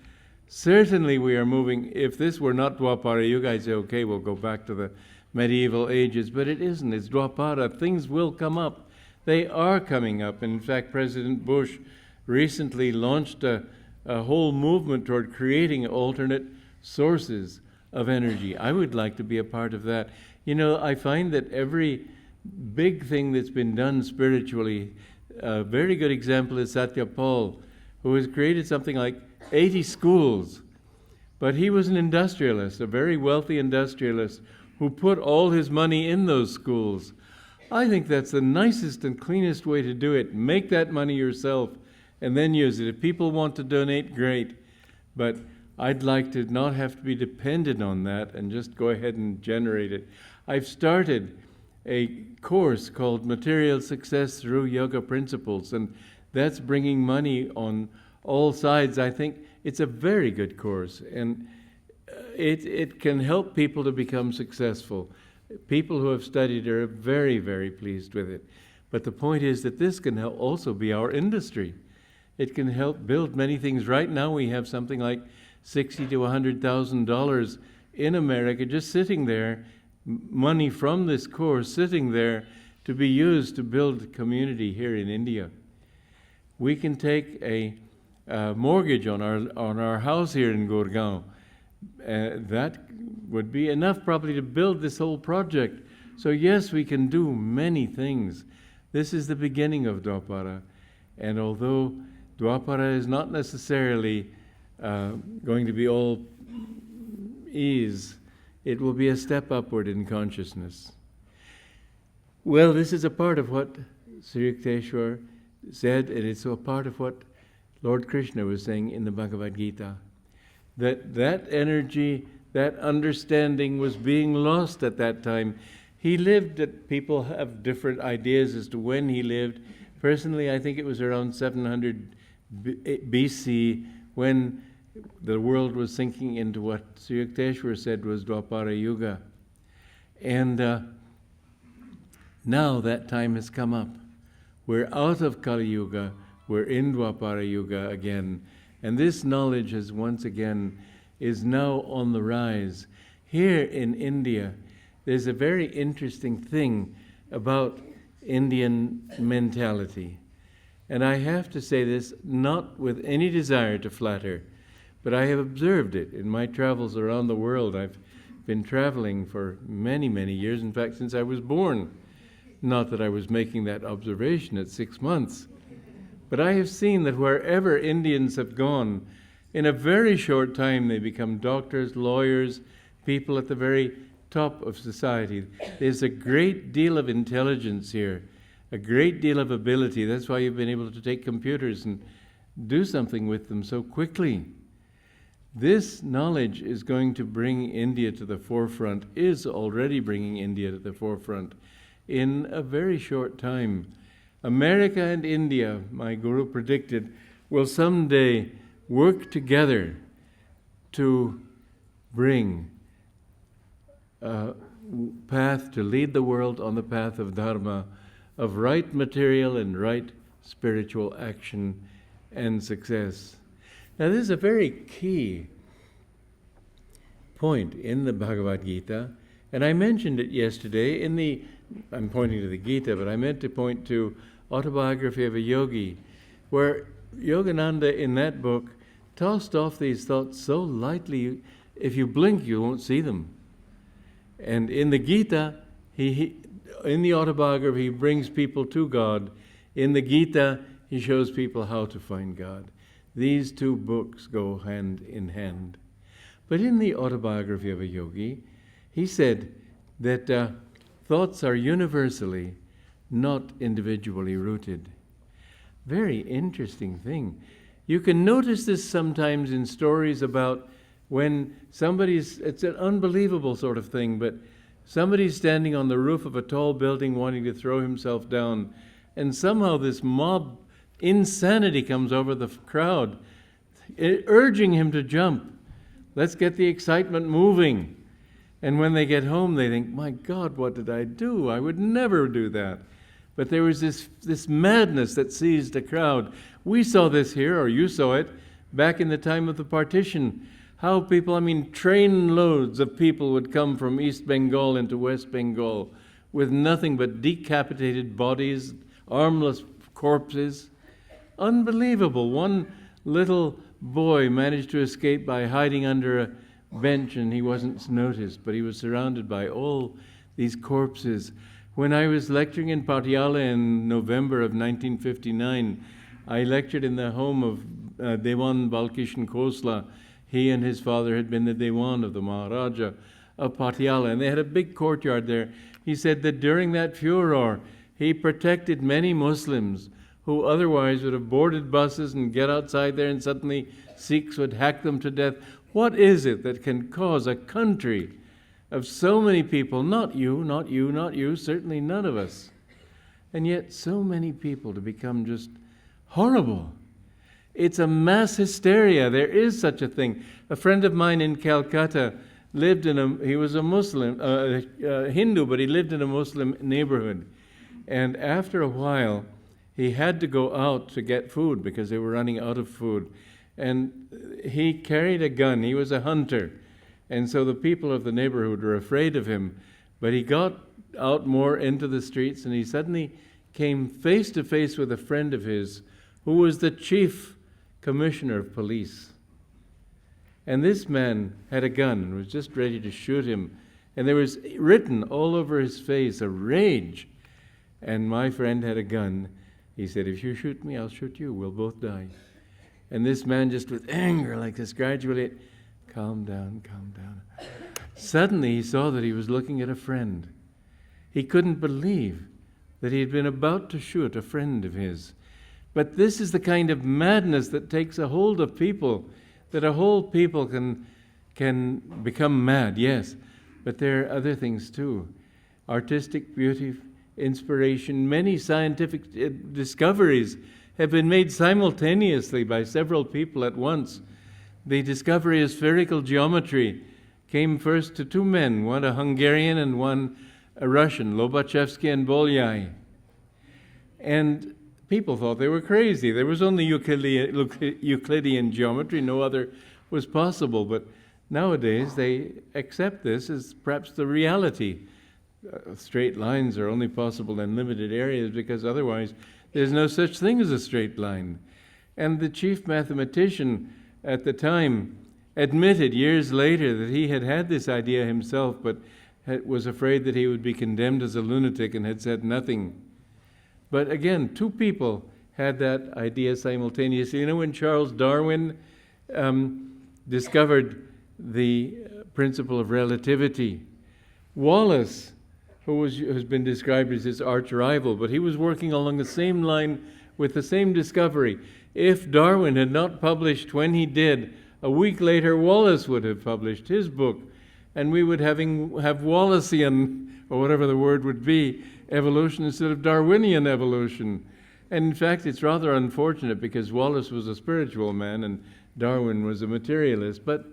Certainly we are moving. If this were not Dwapara Yuga, I'd say, okay, we'll go back to the medieval ages, but it isn't. It's Dwapara. Things will come up. They are coming up. And in fact, President Bush recently launched a whole movement toward creating alternate sources of energy. I would like to be a part of that. You know, I find that every big thing that's been done spiritually, a very good example is Satya Paul, who has created something like 80 schools. But he was an industrialist, a very wealthy industrialist, who put all his money in those schools. I think that's the nicest and cleanest way to do it. Make that money yourself and then use it. If people want to donate, great. But I'd like to not have to be dependent on that and just go ahead and generate it. I've started a course called Material Success Through Yoga Principles, and that's bringing money on all sides. I think it's a very good course, and it can help people to become successful. People who have studied are very, very pleased with it. But the point is that this can help also be our industry. It can help build many things. Right now we have something like $60,000 to $100,000 in America just sitting there, money from this course sitting there to be used to build community here in India. We can take a mortgage on our house here in Gurgaon. That would be enough probably to build this whole project. So yes, we can do many things. This is the beginning of Dwapara. And although Dwapara is not necessarily going to be all ease, it will be a step upward in consciousness. Well, this is a part of what Sri Yukteswar said, and it's a part of what Lord Krishna was saying in the Bhagavad Gita. That energy, that understanding was being lost at that time. He lived, that people have different ideas as to when he lived. Personally, I think it was around 700 BC when the world was sinking into what Sri Yukteswar said was Dwapara Yuga. And Now that time has come up. We're out of Kali Yuga, we're in Dwapara Yuga again, and this knowledge is once again is now on the rise. Here in India, there's a very interesting thing about Indian mentality. And I have to say this not with any desire to flatter, but I have observed it in my travels around the world. I've been traveling for many, many years, in fact, since I was born. Not that I was making that observation at 6 months, but I have seen that wherever Indians have gone, in a very short time they become doctors, lawyers, people at the very top of society. There's a great deal of intelligence here, a great deal of ability. That's why you've been able to take computers and do something with them so quickly. This knowledge is going to bring India to the forefront, is already bringing India to the forefront in a very short time. America and India, my guru predicted, will someday work together to bring a path to lead the world on the path of dharma, of right material and right spiritual action and success. Now, this is a very key point in the Bhagavad Gita, and I mentioned it yesterday I'm pointing to the Gita, but I meant to point to Autobiography of a Yogi, where Yogananda in that book tossed off these thoughts so lightly, if you blink, you won't see them. And in the Gita, in the autobiography, he brings people to God. In the Gita, he shows people how to find God. These two books go hand in hand. But in the Autobiography of a Yogi, he said that thoughts are universally, not individually rooted. Very interesting thing. You can notice this sometimes in stories about when it's an unbelievable sort of thing, but somebody's standing on the roof of a tall building wanting to throw himself down, and somehow this mob insanity comes over the crowd, urging him to jump. Let's get the excitement moving. And when they get home, they think, my God, what did I do? I would never do that. But there was this madness that seized the crowd. We saw this here, or you saw it, back in the time of the partition. How people, train loads of people would come from East Bengal into West Bengal with nothing but decapitated bodies, armless corpses. Unbelievable. One little boy managed to escape by hiding under a bench, and he wasn't noticed, but he was surrounded by all these corpses. When I was lecturing in Patiala in November of 1959, I lectured in the home of Dewan Balkishan Khosla. He and his father had been the Dewan of the Maharaja of Patiala, and they had a big courtyard there. He said that during that furor, he protected many Muslims who otherwise would have boarded buses and get outside there and suddenly Sikhs would hack them to death. What is it that can cause a country of so many people, not you, not you, not you, certainly none of us, and yet so many people to become just horrible? It's a mass hysteria. There is such a thing. A friend of mine in Calcutta he was a Muslim, Hindu, but he lived in a Muslim neighborhood. And after a while, he had to go out to get food because they were running out of food. And he carried a gun. He was a hunter. And so the people of the neighborhood were afraid of him. But he got out more into the streets, and he suddenly came face to face with a friend of his who was the chief commissioner of police. And this man had a gun and was just ready to shoot him. And there was written all over his face a rage. And my friend had a gun. He said, if you shoot me, I'll shoot you. We'll both die. And this man, just with anger like this, gradually, calm down, calm down. Suddenly he saw that he was looking at a friend. He couldn't believe that he had been about to shoot a friend of his. But this is the kind of madness that takes a hold of people, that a whole people can become mad, yes. But there are other things too. Artistic beauty, inspiration, many scientific discoveries have been made simultaneously by several people at once. The discovery of spherical geometry came first to two men, one a Hungarian and one a Russian, Lobachevsky and Bolyai. And people thought they were crazy. There was only Euclidean geometry, no other was possible. But nowadays they accept this as perhaps the reality. Straight lines are only possible in limited areas because otherwise there's no such thing as a straight line. And the chief mathematician at the time admitted years later that he had had this idea himself, but was afraid that he would be condemned as a lunatic and had said nothing. But again, two people had that idea simultaneously. You know, when Charles Darwin discovered the principle of relativity, Wallace, who's been described as his arch rival, but he was working along the same line with the same discovery. If Darwin had not published when he did, a week later Wallace would have published his book, and we would have Wallacean, or whatever the word would be, evolution instead of Darwinian evolution. And in fact, it's rather unfortunate because Wallace was a spiritual man and Darwin was a materialist, but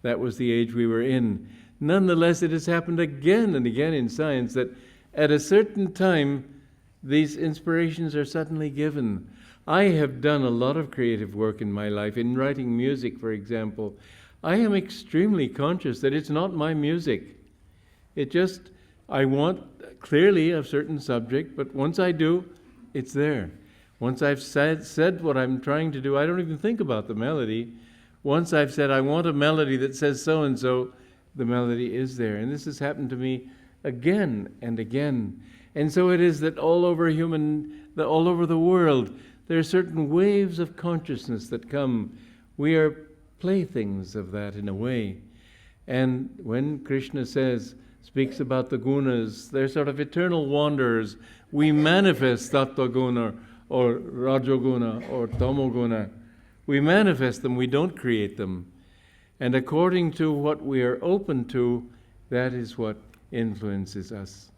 that was the age we were in. Nonetheless, it has happened again and again in science that at a certain time, these inspirations are suddenly given. I have done a lot of creative work in my life. In writing music, for example, I am extremely conscious that it's not my music. I want clearly a certain subject, but once I do, it's there. Once I've said what I'm trying to do, I don't even think about the melody. Once I've said, I want a melody that says so-and-so, the melody is there. And this has happened to me again and again. And so it is that all over the world, there are certain waves of consciousness that come. We are playthings of that in a way. And when Krishna speaks about the gunas, they're sort of eternal wanderers. We manifest tattva guna or rajoguna or tamoguna. We manifest them, we don't create them. And according to what we are open to, that is what influences us.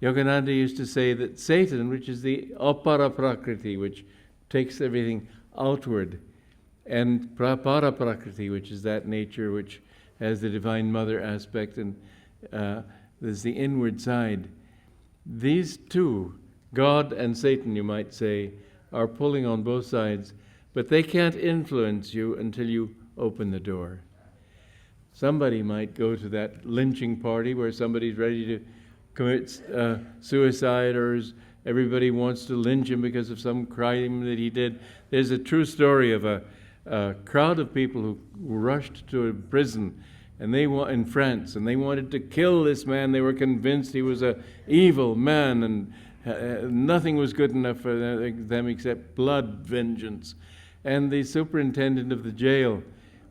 Yogananda used to say that Satan, which is the apara prakriti, which takes everything outward, and prapara prakriti, which is that nature which has the Divine Mother aspect, and there's the inward side. These two, God and Satan, you might say, are pulling on both sides, but they can't influence you until you open the door. Somebody might go to that lynching party where somebody's ready to commit suicide, or everybody wants to lynch him because of some crime that he did. There's a true story of a crowd of people who rushed to a prison in France, and they wanted to kill this man. They were convinced he was an evil man, and nothing was good enough for them except blood vengeance. And the superintendent of the jail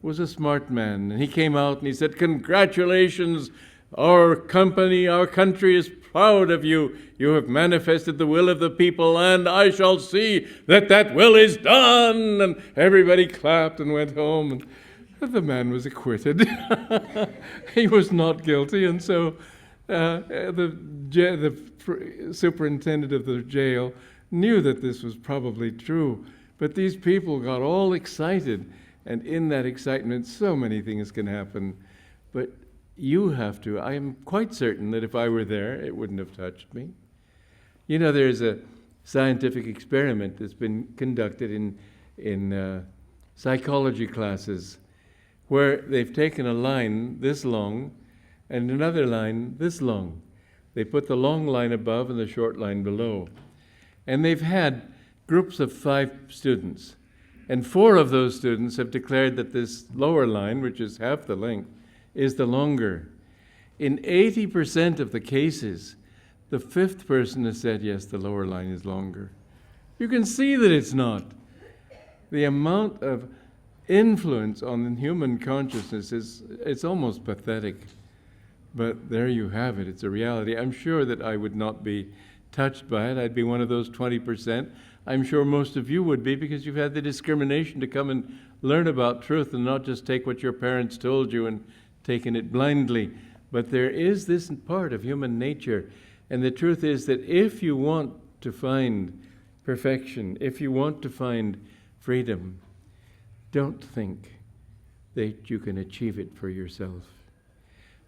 was a smart man, and he came out and he said, "Congratulations, our country is proud of you. You have manifested the will of the people, and I shall see that that will is done." And everybody clapped and went home, and the man was acquitted. He was not guilty, and so the superintendent of the jail knew that this was probably true. But these people got all excited, and in that excitement, so many things can happen. But you have to. I am quite certain that if I were there, it wouldn't have touched me. You know, there's a scientific experiment that's been conducted in psychology classes where they've taken a line this long and another line this long. They put the long line above and the short line below. And they've had groups of 5 students. And 4 of those students have declared that this lower line, which is half the length, is the longer. In 80% of the cases, the 5th person has said, yes, the lower line is longer. You can see that it's not. The amount of influence on human consciousness it's almost pathetic. But there you have it. It's a reality. I'm sure that I would not be touched by it. I'd be one of those 20%. I'm sure most of you would be, because you've had the discrimination to come and learn about truth and not just take what your parents told you and taken it blindly. But there is this part of human nature. And the truth is that if you want to find perfection, if you want to find freedom, don't think that you can achieve it for yourself.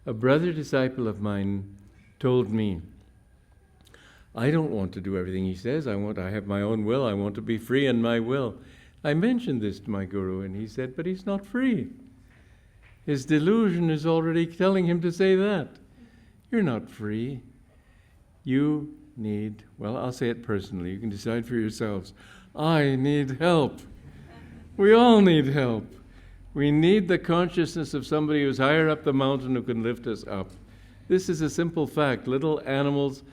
A brother disciple of mine told me, I don't want to do everything he says. I have my own will. I want to be free in my will. I mentioned this to my guru, and he said, but he's not free. His delusion is already telling him to say that. You're not free. You need, well, I'll say it personally. You can decide for yourselves. I need help. We all need help. We need the consciousness of somebody who's higher up the mountain who can lift us up. This is a simple fact. Little animals,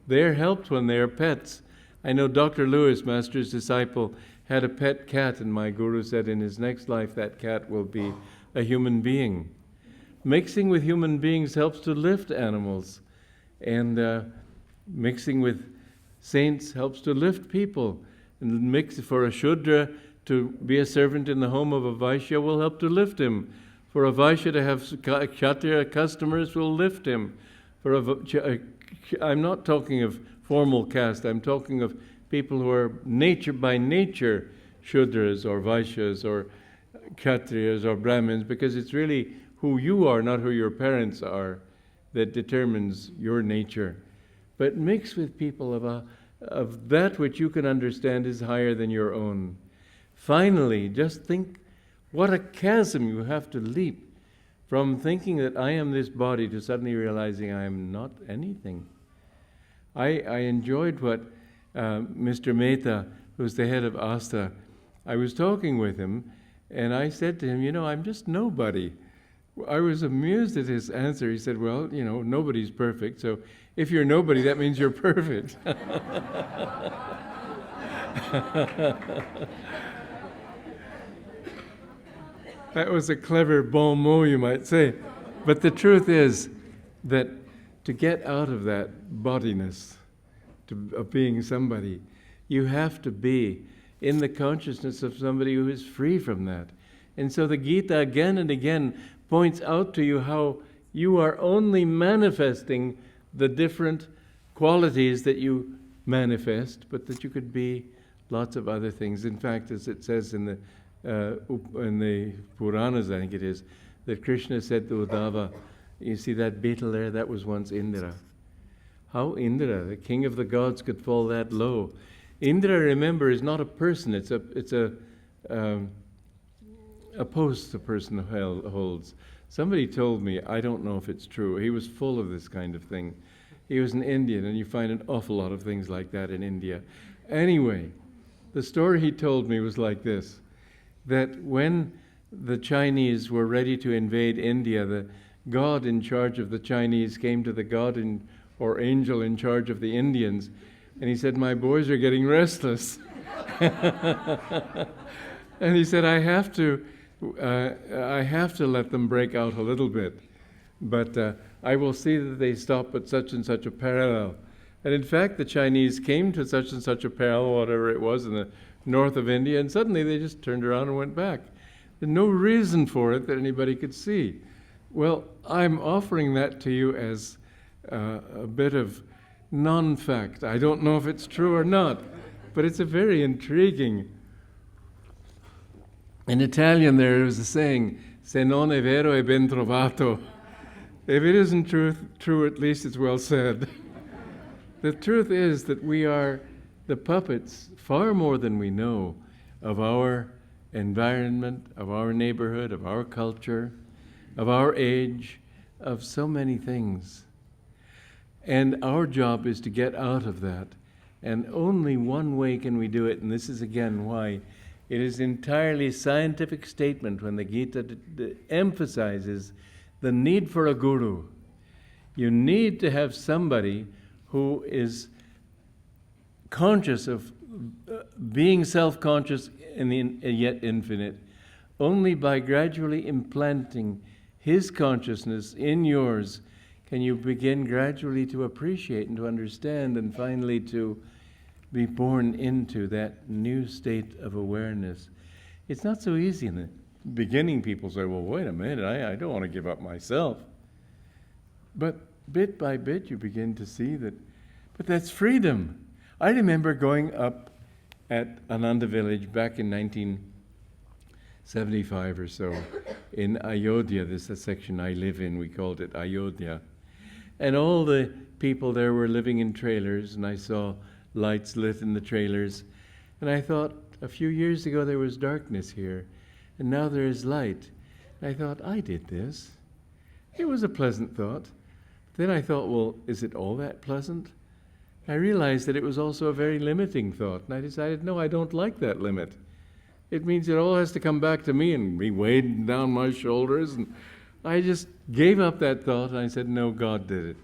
they're helped when they're pets. I know Dr. Lewis, Master's disciple, had a pet cat, and my guru said in his next life that cat will be a human being. Mixing with human beings helps to lift animals, and mixing with saints helps to lift people. And mix for a Shudra to be a servant in the home of a Vaishya will help to lift him. For a Vaishya to have Kshatriya customers will lift him. I'm not talking of formal caste, I'm talking of people who are by nature Shudras or Vaishyas or Kshatriyas or Brahmins, because it's really who you are, not who your parents are, that determines your nature. But mix with people of that which you can understand is higher than your own. Finally, just think what a chasm you have to leap from thinking that I am this body to suddenly realizing I am not anything. I enjoyed what Mr. Mehta, who's the head of Asta, I was talking with him, and I said to him, I'm just nobody. I was amused at his answer. He said, well, nobody's perfect, so if you're nobody, that means you're perfect. That was a clever bon mot, you might say. But the truth is that to get out of that bodiness, of being somebody, you have to be in the consciousness of somebody who is free from that. And so the Gita again and again points out to you how you are only manifesting the different qualities that you manifest, but that you could be lots of other things. In fact, as it says in the Puranas, I think it is, that Krishna said to Uddhava, you see that beetle there, that was once Indra. How Indra, the king of the gods, could fall that low? Indra, remember, is not a person, it's a post a person holds. Somebody told me, I don't know if it's true, he was full of this kind of thing. He was an Indian, and you find an awful lot of things like that in India. Anyway, the story he told me was like this, that when the Chinese were ready to invade India, the god in charge of the Chinese came to the god or angel in charge of the Indians, and he said, my boys are getting restless. And he said, I have to let them break out a little bit, but I will see that they stop at such and such a parallel. And in fact, the Chinese came to such and such a parallel, whatever it was, in the north of India, and suddenly they just turned around and went back. There's no reason for it that anybody could see. Well, I'm offering that to you as a bit of non-fact. I don't know if it's true or not, but it's a very intriguing. In Italian, there is a saying, "Se non è vero è ben trovato." If it isn't true, at least it's well said. The truth is that we are the puppets, far more than we know, of our environment, of our neighborhood, of our culture, of our age, of so many things. And our job is to get out of that. And only one way can we do it, and this is again why it is entirely scientific statement when the Gita emphasizes the need for a guru. You need to have somebody who is conscious of being self-conscious and yet infinite. Only by gradually implanting his consciousness in yours can you begin gradually to appreciate and to understand and finally to be born into that new state of awareness. It's not so easy in the beginning. People say, well, wait a minute, I don't want to give up myself. But bit by bit you begin to see that, but that's freedom. I remember going up at Ananda village back in 1975 or so in Ayodhya. This is a section I live in, we called it Ayodhya. and all the people there were living in trailers, and I saw lights lit in the trailers. And I thought, a few years ago there was darkness here, and now there is light. And I thought, I did this. It was a pleasant thought. Then I thought, well, is it all that pleasant? I realized that it was also a very limiting thought, and I decided, no, I don't like that limit. It means it all has to come back to me and be weighed down my shoulders, and I just gave up that thought, and I said, no, God did it.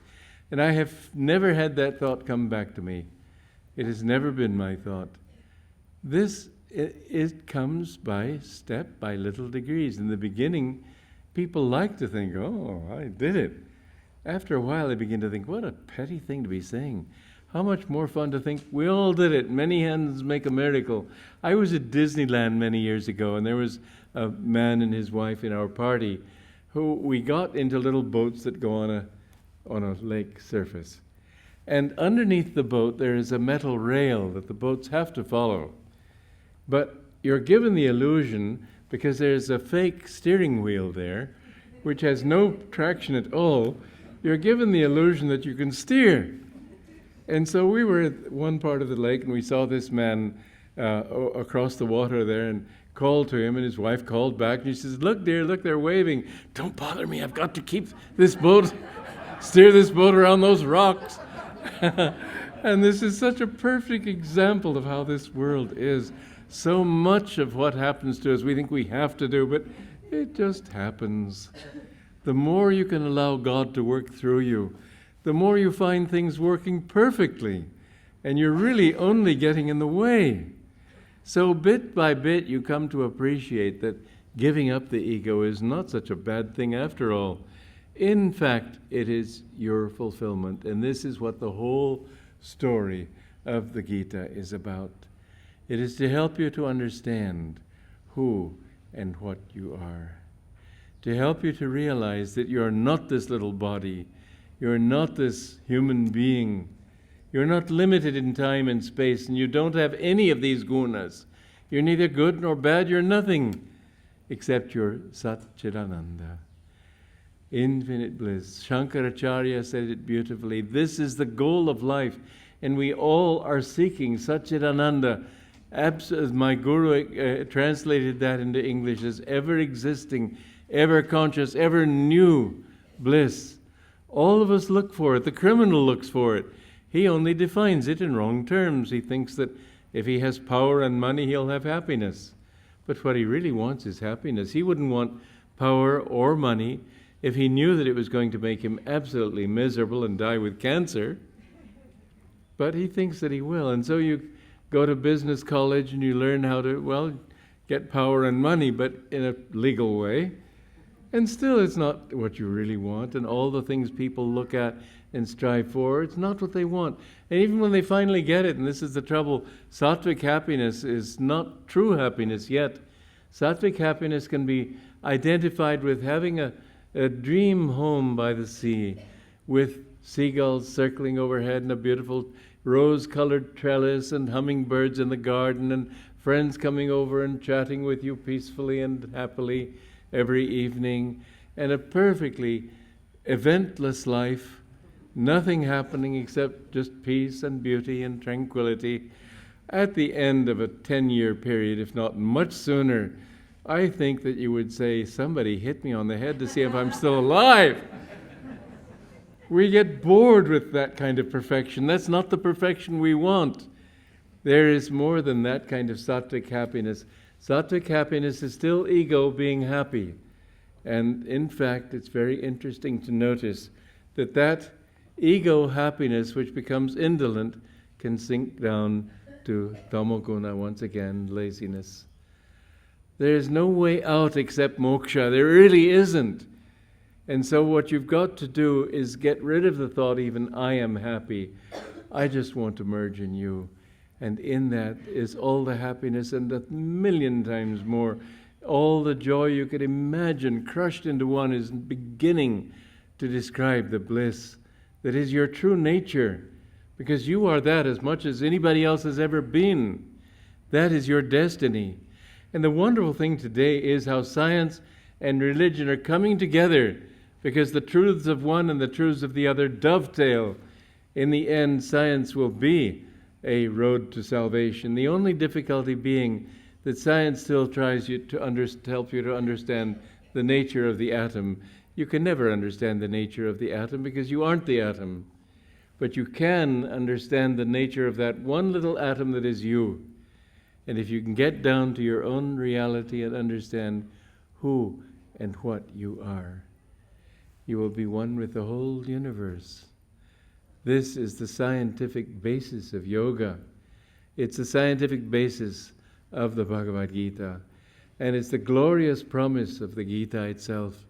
And I have never had that thought come back to me. It has never been my thought. It comes by little degrees. In the beginning, people like to think, oh, I did it. After a while, they begin to think, what a petty thing to be saying. How much more fun to think, we all did it. Many hands make a miracle. I was at Disneyland many years ago, and there was a man and his wife in our party who we got into little boats that go on a lake surface. And underneath the boat, there is a metal rail that the boats have to follow. But you're given the illusion, because there's a fake steering wheel there, which has no traction at all, you're given the illusion that you can steer. And so we were at one part of the lake, and we saw this man across the water there, and called to him, and his wife called back, and she says, look, dear, look, they're waving. Don't bother me, I've got to keep this boat, steer this boat around those rocks. And this is such a perfect example of how this world is. So much of what happens to us we think we have to do, but it just happens. The more you can allow God to work through you, the more you find things working perfectly, and you're really only getting in the way. So bit by bit you come to appreciate that giving up the ego is not such a bad thing after all. In fact, it is your fulfillment, and this is what the whole story of the Gita is about. It is to help you to understand who and what you are, to help you to realize that you are not this little body, you're not this human being, you're not limited in time and space, and you don't have any of these gunas. You're neither good nor bad, you're nothing, except you're Satchidananda. Infinite bliss. Shankaracharya said it beautifully. This is the goal of life, and we all are seeking Satchidananda. As my guru translated that into English as ever existing, ever conscious, ever new bliss. All of us look for it. The criminal looks for it. He only defines it in wrong terms. He thinks that if he has power and money, he'll have happiness. But what he really wants is happiness. He wouldn't want power or money if he knew that it was going to make him absolutely miserable and die with cancer. But he thinks that he will. And so you go to business college and you learn how to, well, get power and money, but in a legal way. And still it's not what you really want. And all the things people look at and strive for, it's not what they want. And even when they finally get it, and this is the trouble, sattvic happiness is not true happiness yet. Sattvic happiness can be identified with having a dream home by the sea, with seagulls circling overhead and a beautiful rose-colored trellis and hummingbirds in the garden and friends coming over and chatting with you peacefully and happily every evening, and a perfectly eventless life, nothing happening except just peace and beauty and tranquility. At the end of a 10-year period, if not much sooner, I think that you would say, somebody hit me on the head to see if I'm still alive. We get bored with that kind of perfection. That's not the perfection we want. There is more than that kind of sattvic happiness. Sattvic happiness is still ego being happy. And in fact, it's very interesting to notice that ego happiness, which becomes indolent, can sink down to tamoguna once again, laziness. There is no way out except moksha. There really isn't. And so what you've got to do is get rid of the thought, even I am happy. I just want to merge in you. And in that is all the happiness and 1,000,000 times more. All the joy you could imagine crushed into one is beginning to describe the bliss that is your true nature. Because you are that as much as anybody else has ever been. That is your destiny. And the wonderful thing today is how science and religion are coming together because the truths of one and the truths of the other dovetail. In the end, science will be a road to salvation. The only difficulty being that science still tries to help you to understand the nature of the atom. You can never understand the nature of the atom because you aren't the atom. But you can understand the nature of that one little atom that is you. And if you can get down to your own reality and understand who and what you are, you will be one with the whole universe. This is the scientific basis of yoga. It's the scientific basis of the Bhagavad Gita. And it's the glorious promise of the Gita itself,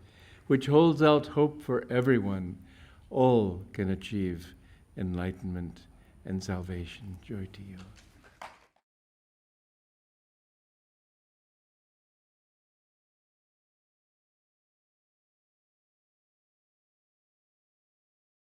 which holds out hope for everyone. All can achieve enlightenment and salvation. Joy to you.